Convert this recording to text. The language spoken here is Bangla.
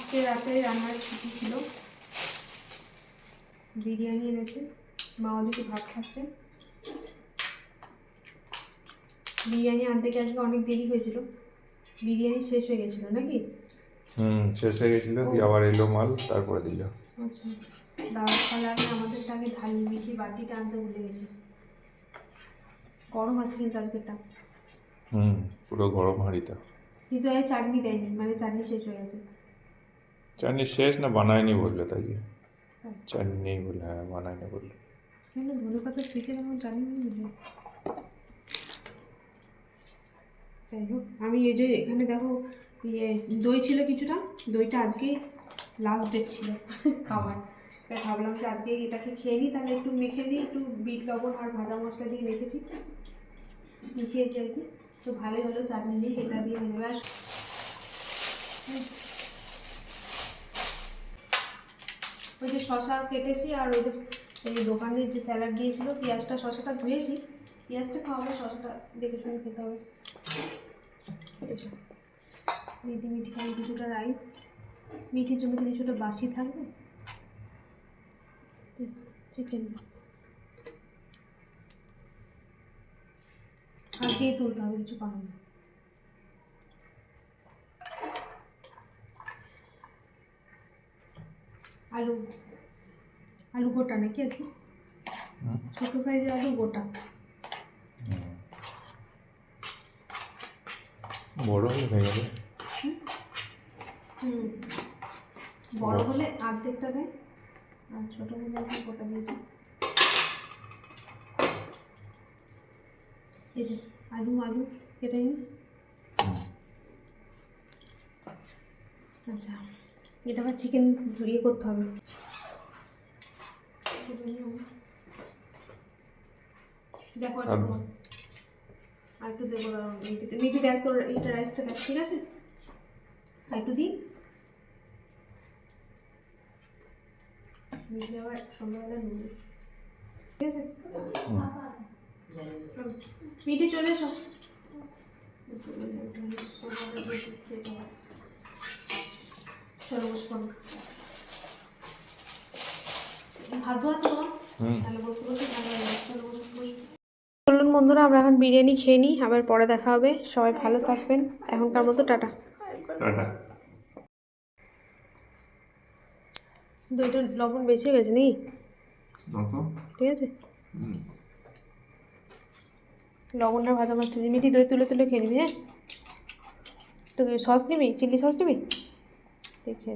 আজকে রাতে রান্নার ছুটি ছিল, বিরিয়ানি এনেছে, মা ওদিকে ভাত খাচ্ছে। বিরিয়ানি আনতে গিয়ে আজকে অনেক দেরি হয়েছিল, বিরিয়ানি শেষ হয়ে গেছিল নাকি? শেষ হয়ে গেছিলো, দিয়ে আবার এলো মাল, তারপরে দিল। আচ্ছা, দাদা তাহলে আমি আমাদের তাকে ঢালি মিষ্টি বাটিটা আনতে ভুলে গেছি। গরম আছে কিন্তু আজকেরটা। পুরো গরম হাঁড়িটা। কিন্তু এই চাটনি দেয়নি, মানে চাটনি শেষ হয়ে গেছে। চাটনি শেষ না বানায়নি বললো, তাই চাটনি নেই বলে, হ্যাঁ বানায়নি বললো। কেন ধনে পাতা শিখে যখন চাটনি বুঝলি। যাই হোক, আমি এই যে এখানে দেখো ইয়ে দই ছিল কিছুটা, দইটা আজকেই লাস্ট ডেট ছিল খাবার। তাই ভাবলাম যে আজকে এটাকে খেয়ে নিই, তাহলে একটু মেখে নিই, একটু বিট লবণ আর ভাজা মশলা দিয়ে রেখেছি, মিশিয়েছি আর কি। তো ভালোই হলো, চাটনি নেই, এটা দিয়ে নেবে। আর ওই যে শশা কেটেছি, আর ওই যে এই দোকানের যে স্যালাড দিয়েছিল, পেঁয়াজটা শশাটা ধুয়েছি, পেঁয়াজটা খাওয়াবে, শশাটা দেখে শুনে খেতে হবে। মিটি মিটি খালি কিছুটা রাইস, মিঠির জন্য কিছুটা বাসি থাকবে, চিকেন হাঁকিয়ে তুলতে হবে, কিছু করার না। আলু, আলু গোটা নাকি আছে, ছোটো সাইজের আলু গোটা। বড় হলে হয়ে যাবে। বড় হলে অর্ধেকটা দেয়, আর ছোটো হলে একটু গোটা দিয়েছি। এই যে আলু আলু কেটে নিই। আচ্ছা, এটা আবার চিকেন ইয়ে করতে হবে। দেখো আর একটু দেবো, মিটিতে মিটি দেখ তোর এইটা রাইসটা দেখ, ঠিক আছে? আর একটু দিই, মিটি আবার সন্ধ্যাবেলা নুন, ঠিক আছে? মিটি চলে এসো। চলো বসবো, ভাত আছে তোমার, তাহলে বসে বসে ভালো লাগে। চলো বসবো। চলুন বন্ধুরা, আমরা এখন বিরিয়ানি খেয়ে নিই, আবার পরে দেখা হবে। সবাই ভালো থাকবেন, এখনকার মতো টাটা। দইটা লবণ বেশি হয়ে গেছে নাকি? ঠিক আছে, লবণটা ভাজা মাছটা দিয়ে মিঠি দই তুলে তুলে খেয়ে নিবি। হ্যাঁ, তো সস নিবি, চিলি সস নিবি, দেখে